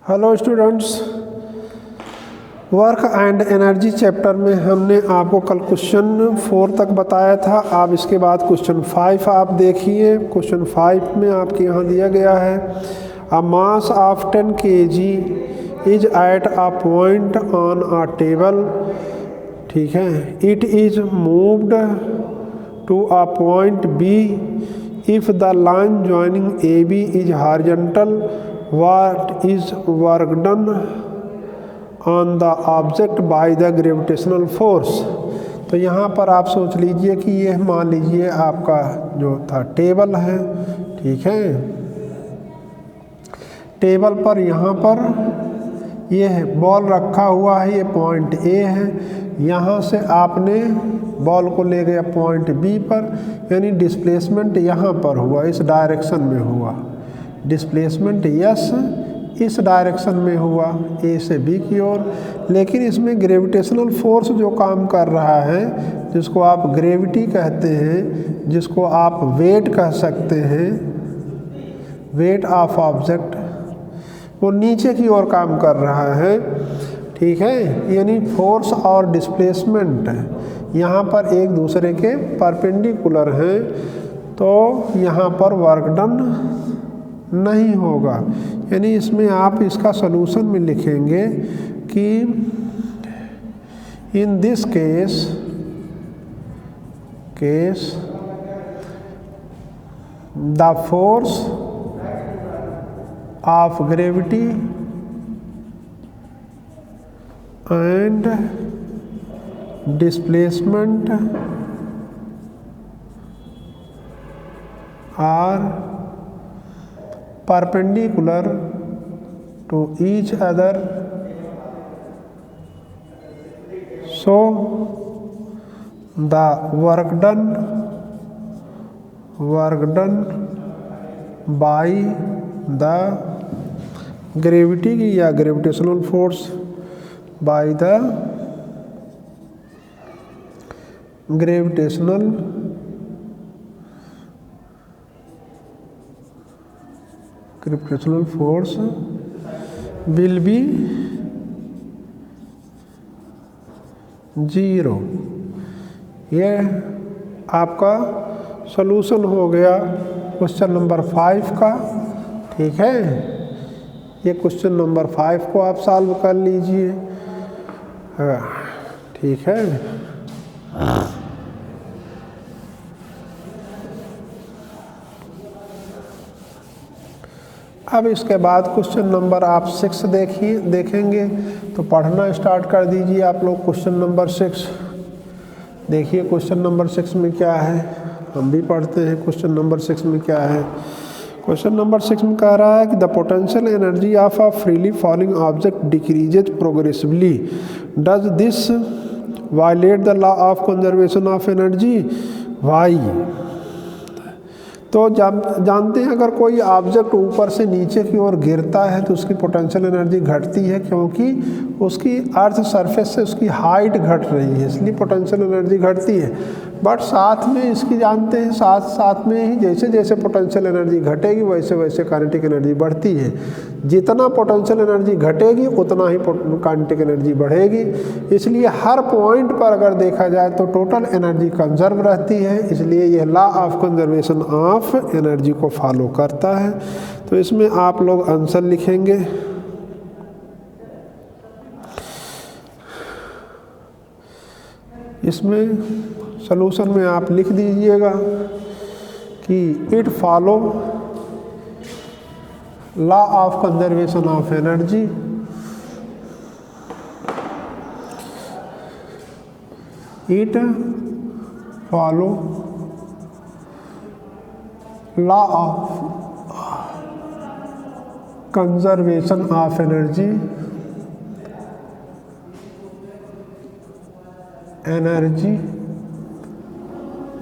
Hello students, work and energy chapter में हमने आपको कल क्वेश्चन 4 तक बताया था। आप इसके बाद क्वेश्चन 5 आप देखिए। क्वेश्चन 5 में आपके यहाँ दिया गया है a mass of 10 kg is at a point on a table. ठीक है, it is moved to a point B if the line joining A B is horizontal. What is work done on the object by the gravitational force? तो यहाँ पर आप सोच लीजिए कि ये मान लीजिए आपका जो था टेबल है। ठीक है, टेबल पर यहाँ पर ये है बॉल रखा हुआ है, ये पॉइंट ए है। यहाँ से आपने बॉल को ले गया पॉइंट बी पर, यानी डिस्प्लेसमेंट यहाँ पर हुआ, इस डायरेक्शन में हुआ। डिस्प्लेसमेंट यस इस डायरेक्शन में हुआ ए से बी की ओर, लेकिन इसमें ग्रेविटेशनल फोर्स जो काम कर रहा है, जिसको आप ग्रेविटी कहते हैं, जिसको आप वेट कह सकते हैं, वेट ऑफ ऑब्जेक्ट, वो नीचे की ओर काम कर रहा है। ठीक है, यानी फोर्स और डिस्प्लेसमेंट यहाँ पर एक दूसरे के परपेंडिकुलर हैं, तो यहाँ पर वर्क डन नहीं होगा। यानी इसमें आप इसका सलूशन में लिखेंगे कि in this case the force of gravity and displacement are perpendicular to each other, so the work done by the gravity या gravitational force by the gravitational force will be 0। ये आपका सॉल्यूशन हो गया question number 5 का। ठीक है, ये question number 5 को आप सॉल्व कर लीजिए। ठीक है, अब इसके बाद क्वेश्चन नंबर आप 6 देखेंगे, तो पढ़ना स्टार्ट कर दीजिए आप लोग। क्वेश्चन नंबर 6 देखिए, क्वेश्चन नंबर 6 में क्या है, हम भी पढ़ते हैं क्वेश्चन नंबर 6 में क्या है। क्वेश्चन नंबर 6 में कह रहा है कि the potential energy of a freely falling object decreases progressively, does this violate the law of conservation of energy? Why? तो जानते हैं अगर कोई ऑब्जेक्ट ऊपर से नीचे की ओर गिरता है तो उसकी पोटेंशियल एनर्जी घटती है, क्योंकि उसकी अर्थ सरफेस से उसकी हाइट घट रही है, इसलिए पोटेंशियल एनर्जी घटती है। बट साथ में इसकी जानते हैं साथ में ही जैसे जैसे पोटेंशियल एनर्जी घटेगी वैसे वैसे काइनेटिक एनर्जी बढ़ती है। जितना पोटेंशियल एनर्जी घटेगी उतना ही काइनेटिक एनर्जी बढ़ेगी। इसलिए हर पॉइंट पर अगर देखा जाए तो टोटल एनर्जी कंजर्व रहती है, इसलिए यह law of conservation of energy को फॉलो करता है। तो इसमें आप लोग आंसर लिखेंगे। इसमें सॉल्यूशन में आप लिख दीजिएगा कि it follow law of conservation of energy, it follow law of conservation of energy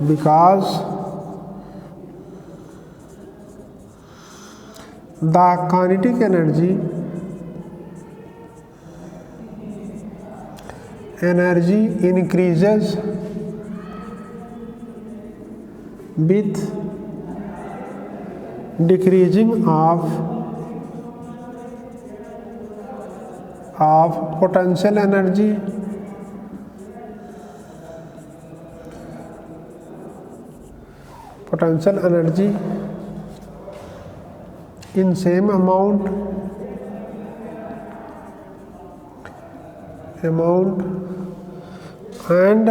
because the kinetic energy increases with decreasing of of potential energy in same amount and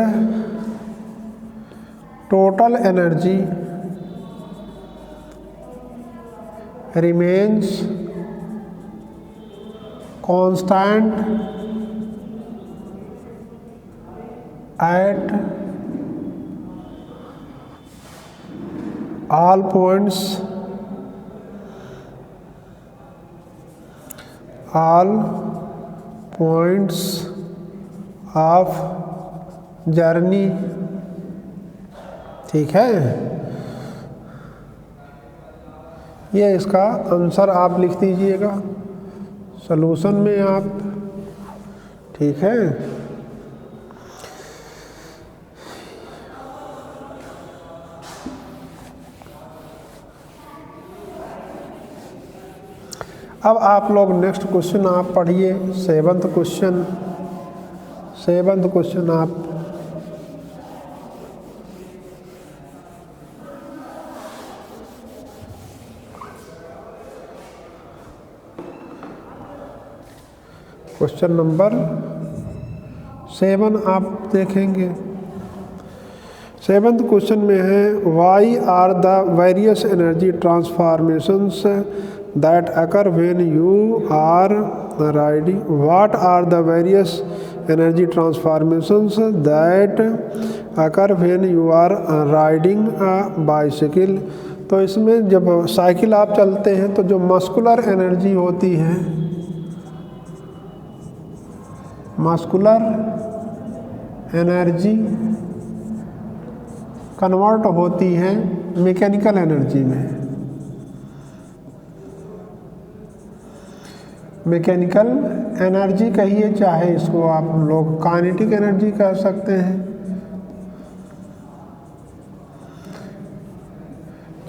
total energy remains constant at all points of journey। ठीक है, ये इसका answer आप लिख दीजिएगा solution में आप। ठीक है, अब आप लोग नेक्स्ट क्वेश्चन आप पढ़िए। सेवंथ क्वेश्चन आप क्वेश्चन नंबर 7 आप देखेंगे। सेवंथ क्वेश्चन में है why are the various energy transformations that occur when you are riding, what are the various energy transformations that occur when you are riding a bicycle। तो इसमें जब cycle आप चलते हैं तो जो मस्कुलर एनर्जी होती है, मस्कुलर एनर्जी कन्वर्ट होती है मैकेनिकल एनर्जी में। मैकेनिकल एनर्जी कहिए, चाहे इसको आप लोग काइनेटिक एनर्जी कह सकते हैं,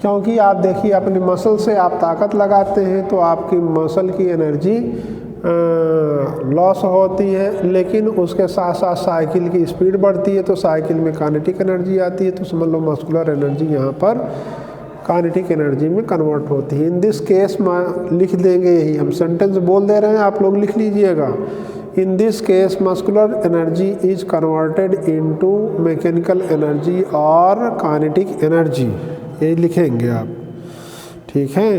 क्योंकि आप देखिए अपने मसल से आप ताकत लगाते हैं तो आपकी मसल की एनर्जी लॉस होती है, लेकिन उसके साथ साथ साइकिल की स्पीड बढ़ती है तो साइकिल में काइनेटिक एनर्जी आती है। तो समझ लो मस्कुलर एनर्जी यहाँ पर काइनेटिक एनर्जी में कन्वर्ट होती है। इन दिस केस में लिख देंगे, यही हम सेंटेंस बोल दे रहे हैं, आप लोग लिख लीजिएगा। इन this case muscular energy is converted into mechanical energy और काइनेटिक एनर्जी, ये लिखेंगे आप। ठीक है,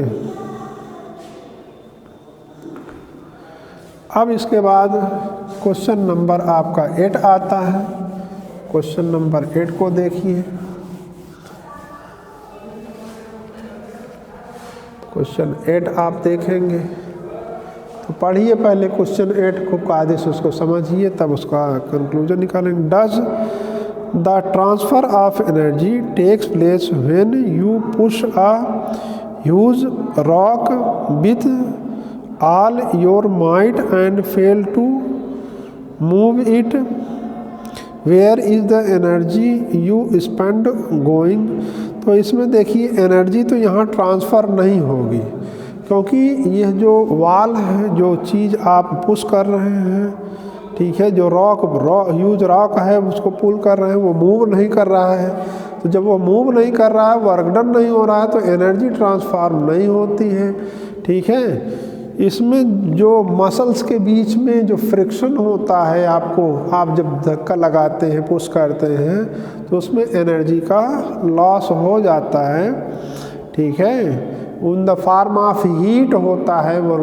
अब इसके बाद क्वेश्चन नंबर आपका 8 आता है। क्वेश्चन नंबर 8 को देखिए। क्वेश्चन 8 आप देखेंगे तो पढ़िए पहले क्वेश्चन 8 को, कायदे से उसको समझिए, तब उसका कंक्लूजन निकालेंगे। Does the transfer of energy takes place when you push a huge rock with all your might and fail to move it, where is the energy you spend going. तो इसमें देखिए एनर्जी तो यहाँ transfer नहीं होगी, क्योंकि यह जो वाल है, जो चीज़ आप पुश कर रहे हैं, ठीक है, जो ह्यूज रॉक है उसको पुल कर रहे हैं, वो मूव नहीं कर रहा है। तो जब वो मूव नहीं कर रहा है, वर्क डन नहीं हो रहा है, तो एनर्जी ट्रांसफॉर्म नहीं होती है। ठीक है, इसमें जो मसल्स के बीच में जो फ्रिक्शन होता है, आप जब धक्का लगाते हैं, पुश करते हैं, तो उसमें एनर्जी का लॉस हो जाता है। ठीक है, in the form of heat होता है, वो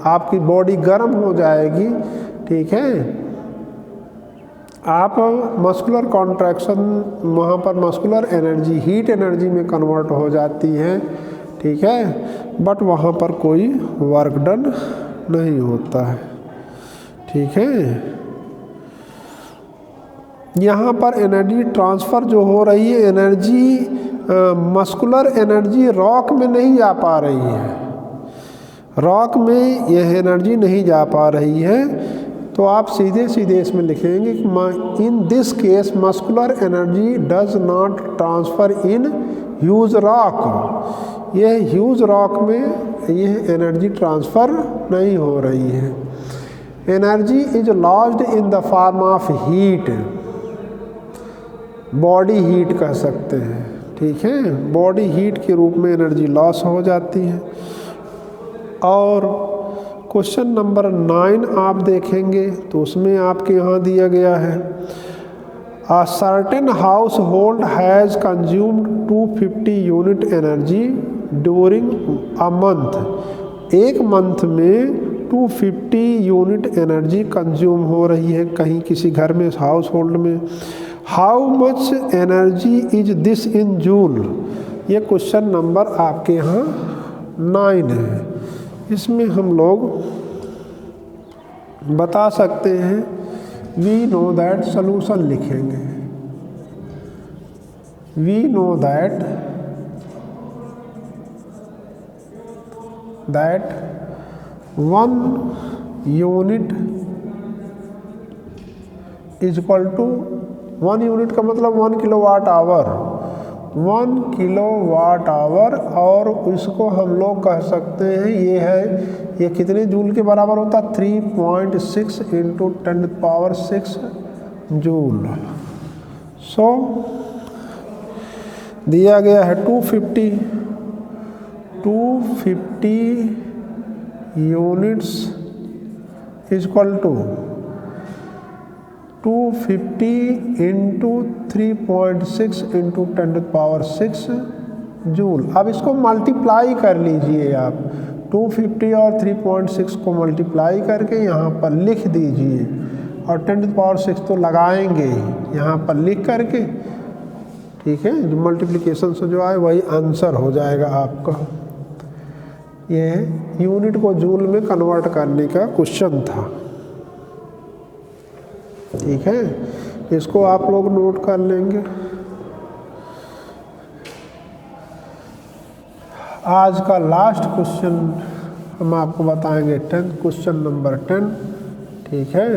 आपकी बॉडी गर्म हो जाएगी। ठीक है, आप मस्कुलर कॉन्ट्रैक्शन, वहाँ पर मस्कुलर एनर्जी हीट एनर्जी में कन्वर्ट हो जाती है। ठीक है, बट वहाँ पर कोई वर्क डन नहीं होता है। ठीक है, यहाँ पर एनर्जी ट्रांसफ़र जो हो रही है, एनर्जी मस्कुलर एनर्जी रॉक में नहीं जा पा रही है, रॉक में यह एनर्जी नहीं जा पा रही है। तो आप सीधे सीधे इसमें लिखेंगे कि in this case muscular energy does not transfer in huge rock. यह ह्यूज रॉक में यह एनर्जी ट्रांसफ़र नहीं हो रही है। Energy is lost in the form of heat, body heat कह सकते हैं, ठीक है, बॉडी हीट के रूप में एनर्जी लॉस हो जाती है। और क्वेश्चन नंबर 9 आप देखेंगे तो उसमें आपके यहाँ दिया गया है A certain household has consumed 250 unit energy during a month. एक मंथ में 250 यूनिट एनर्जी कंज्यूम हो रही है कहीं किसी घर में, हाउस होल्ड में। How much energy is this in joule? ये क्वेश्चन नंबर आपके यहाँ 9 है। इसमें हम लोग बता सकते हैं, वी नो दैट, सॉल्यूशन लिखेंगे। We know that 1 unit is equal to, 1 unit का मतलब 1 किलोवाट आवर, 1 किलोवाट आवर, और इसको हम लोग कह सकते हैं ये है, ये कितने जूल के बराबर होता है? 3.6 इंटू 10⁻6 जूल। सो दिया गया है 250 units is equal to 250 into 3.6 into 10⁻6 joule. अब इसको मल्टीप्लाई कर लीजिए आप, 250 और 3.6 को मल्टीप्लाई करके यहाँ पर लिख दीजिए, और 10⁻6 तो लगाएंगे यहाँ पर लिख करके, ठीक है, जो मल्टीप्लिकेशन से जो आए वही आंसर हो जाएगा आपका। ये यूनिट को जूल में कन्वर्ट करने का क्वेश्चन था, ठीक है, इसको आप लोग नोट कर लेंगे। आज का लास्ट क्वेश्चन हम आपको बताएंगे 10, क्वेश्चन नंबर 10, ठीक है।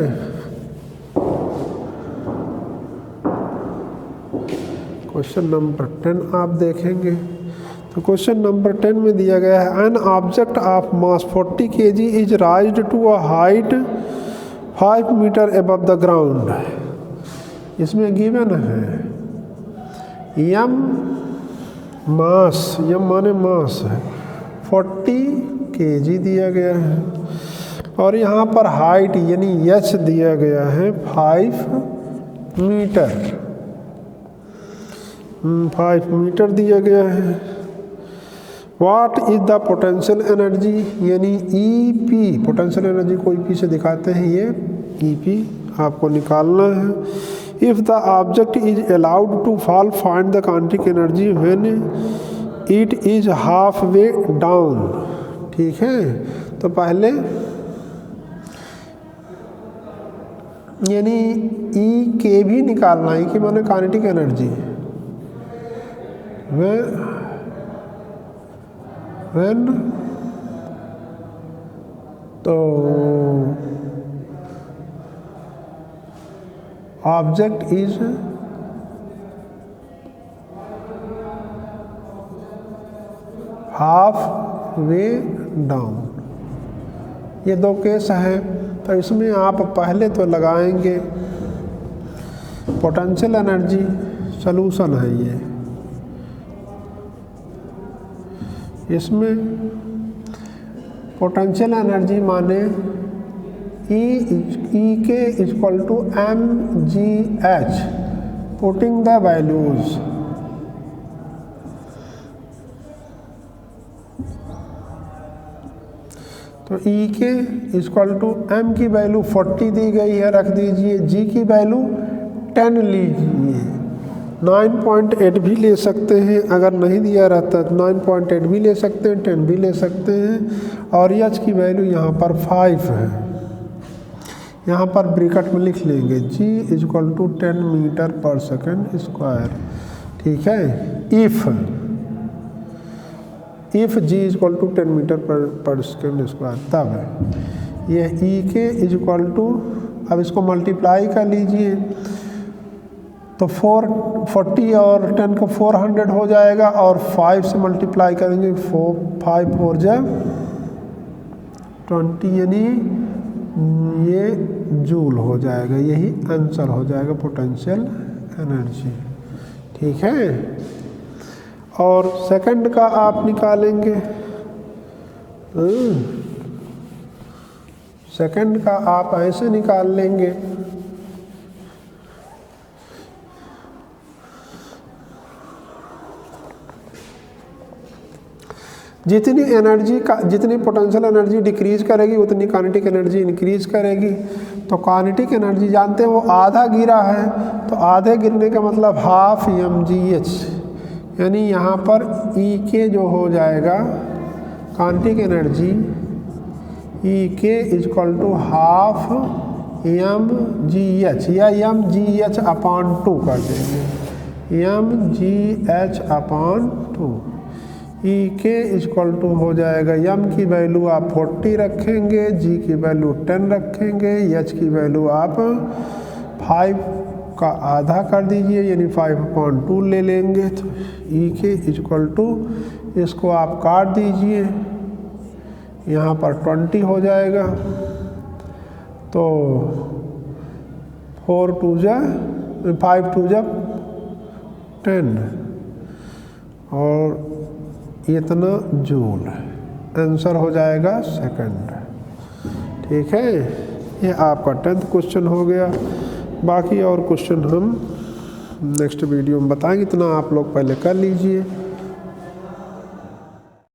क्वेश्चन नंबर 10 आप देखेंगे तो क्वेश्चन नंबर 10 में दिया गया है, an object of mass 40 kg is raised to a height 5 metre above the ground. इसमें गिवन है यम मास, यम माने मास है, 40 kg दिया गया है, और यहाँ पर हाइट यानी एच दिया गया है 5 मीटर, 5 मीटर दिया गया है। What is the potential energy, यानी ई पी, पोटेंशियल एनर्जी को ई पी से दिखाते हैं, ये ई पी आपको निकालना है। If the object is allowed to fall, find the kinetic energy when it is half way down, ठीक है। तो पहले यानी ई के भी निकालना है, कि माने काइनेटिक एनर्जी, व्हेन तो object is half way down. ये दो केस हैं, तो इसमें आप पहले तो लगाएंगे पोटेंशियल एनर्जी, सॉल्यूशन है ये, इसमें पोटेंशियल एनर्जी माने E K equal to mgh, putting the values, तो E K equal to m की वैल्यू 40 दी गई है, रख दीजिए, जी की वैल्यू 10 लीजिए, 9.8 भी ले सकते हैं, अगर नहीं दिया रहता तो 9.8 भी ले सकते हैं, 10 भी ले सकते हैं, और एच की वैल्यू यहाँ पर 5 है, यहाँ पर ब्रैकेट में लिख लेंगे g equal to 10 metre per second square, ठीक है। If g equal to 10 metre per second square, तब ये ई के इक्वल टू, अब इसको मल्टीप्लाई कर लीजिए, तो 440 और 10 का 400 हो जाएगा, और 5 से मल्टीप्लाई करेंगे, 5 4 जा 20, यानी ये जूल हो जाएगा, यही आंसर हो जाएगा पोटेंशियल एनर्जी। ठीक है, और सेकंड का आप निकालेंगे, सेकंड का आप ऐसे निकाल लेंगे, जितनी एनर्जी का, जितनी पोटेंशियल एनर्जी डिक्रीज करेगी उतनी काइनेटिक एनर्जी इंक्रीज करेगी। तो काइनेटिक एनर्जी जानते हैं वो आधा गिरा है, तो आधे गिरने का मतलब हाफ mgh, यानी यहाँ पर ई के जो हो जाएगा काइनेटिक एनर्जी ई के इजक्वल टू हाफ mgh या mgh अपॉन 2 कर देंगे, mgh/2। ई के इजक्वल टू हो जाएगा, m की वैल्यू आप 40 रखेंगे, g की वैल्यू 10 रखेंगे, h की वैल्यू आप 5 का आधा कर दीजिए यानी 5/2 ले लेंगे। तो ई के इजक्वल टू इसको आप काट दीजिए, यहाँ पर 20 हो जाएगा, तो 5 2 जा 10 और इतना जूल आंसर हो जाएगा सेकंड। ठीक है, ये आपका 10th क्वेश्चन हो गया। बाकी और क्वेश्चन हम नेक्स्ट वीडियो में बताएंगे, इतना आप लोग पहले कर लीजिए।